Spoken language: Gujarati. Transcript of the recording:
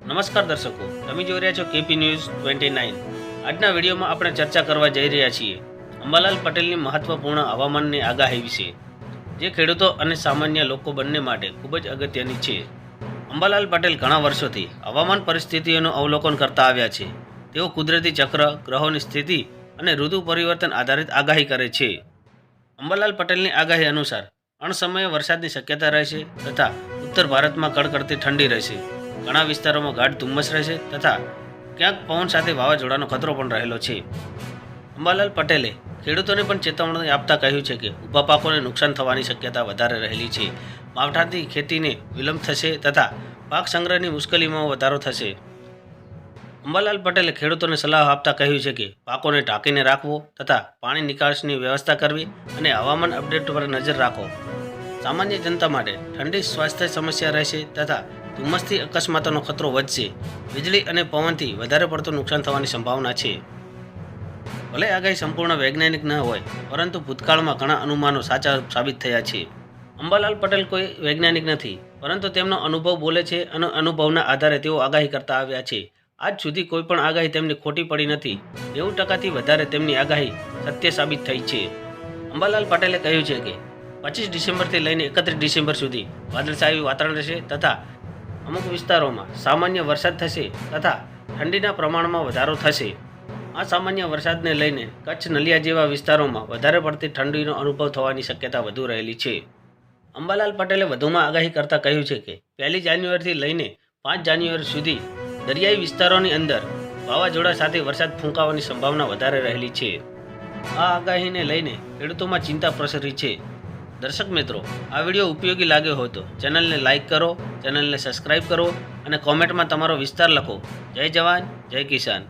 નમસ્કાર દર્શકો, તમે જોઈ રહ્યા છો કેપી ન્યૂઝ 29। આજના વિડીયોમાં આપણે ચર્ચા કરવા જઈ રહ્યા છીએ અંબાલાલ પટેલની મહત્વપૂર્ણ હવામાનની આગાહી વિશે, જે ખેડૂતો અને સામાન્ય લોકો બંને માટે ખૂબ જ અગત્યની છે। અંબાલાલ પટેલ ઘણા વર્ષોથી હવામાન પરિસ્થિતિઓનું અવલોકન કરતા આવ્યા છે। તેઓ કુદરતી ચક્ર, ગ્રહોની સ્થિતિ અને ઋતુ પરિવર્તન આધારિત આગાહી કરે છે। અંબાલાલ પટેલની આગાહી અનુસાર અણસમયે વરસાદની શક્યતા રહેશે તથા ઉત્તર ભારતમાં કડકડતી ઠંડી રહેશે। ઘણા વિસ્તારોમાં ગાઢ ધુમ્મસ રહેશે તથા ક્યાંક પવન સાથે વાવાઝોડાનો ખતરો પણ રહેલો છે। અંબાલાલ પટેલે ખેડૂતોને પણ ચેતવણી આપતા કહ્યું છે કે ઊભા પાકોને નુકસાન થવાની શક્યતા વધારે રહેલી છે। માવઠાથી ખેતીને વિલંબ થશે તથા પાક સંગ્રહની મુશ્કેલીમાં વધારો થશે। અંબાલાલ પટેલે ખેડૂતોને સલાહ આપતા કહ્યું છે કે પાકોને ઢાંકીને રાખવો તથા પાણી નિકાસની વ્યવસ્થા કરવી અને હવામાન અપડેટ પર નજર રાખો। સામાન્ય જનતા માટે ઠંડી સ્વાસ્થ્ય સમસ્યા રહેશે તથા ધુમ્મસથી અકસ્માતોનો ખતરો વધશે। વીજળી અને પવનથી વધારે પડતું નુકસાન થવાની સંભાવના છે। ભલે આગાહી સંપૂર્ણ વૈજ્ઞાનિક ન હોય, પરંતુ ભૂતકાળમાં ઘણા અનુમાનો સાચા સાબિત થયા છે। અંબાલાલ પટેલ કોઈ વૈજ્ઞાનિક નથી, પરંતુ તેમનો અનુભવ બોલે છે અને અનુભવના આધારે તેઓ આગાહી કરતા આવ્યા છે। આજ સુધી કોઈ પણ આગાહી તેમની ખોટી પડી નથી। 90%થી વધારે તેમની આગાહી સત્ય સાબિત થઈ છે। અંબાલાલ પટેલે કહ્યું છે કે 25 ડિસેમ્બરથી લઈને 31 ડિસેમ્બર સુધી વાદળછાયું વાતાવરણ રહેશે તથા અમુક વિસ્તારોમાં સામાન્ય વરસાદ થશે તથા ઠંડીના પ્રમાણમાં વધારો થશે। આ સામાન્ય વરસાદને લઈને કચ્છ, નલિયા જેવા વિસ્તારોમાં વધારે પડતી ઠંડીનો અનુભવ થવાની શક્યતા વધુ રહેલી છે। અંબાલાલ પટેલે વધુમાં આગાહી કરતાં કહ્યું છે કે 1 જાન્યુઆરીથી લઈને 5 જાન્યુઆરી સુધી દરિયાઈ વિસ્તારોની અંદર વાવાઝોડા સાથે વરસાદ ફૂંકાવાની સંભાવના વધારે રહેલી છે। આ આગાહીને લઈને ખેડૂતોમાં ચિંતા પ્રસરી છે। દર્શક મિત્રો, આ વિડીયો ઉપયોગી લાગ્યો હોય તો ચેનલને લાઇક કરો, ચેનલને સબસ્ક્રાઇબ કરો અને કોમેન્ટમાં તમારો વિસ્તાર લખો। જય જવાન, જય કિસાન।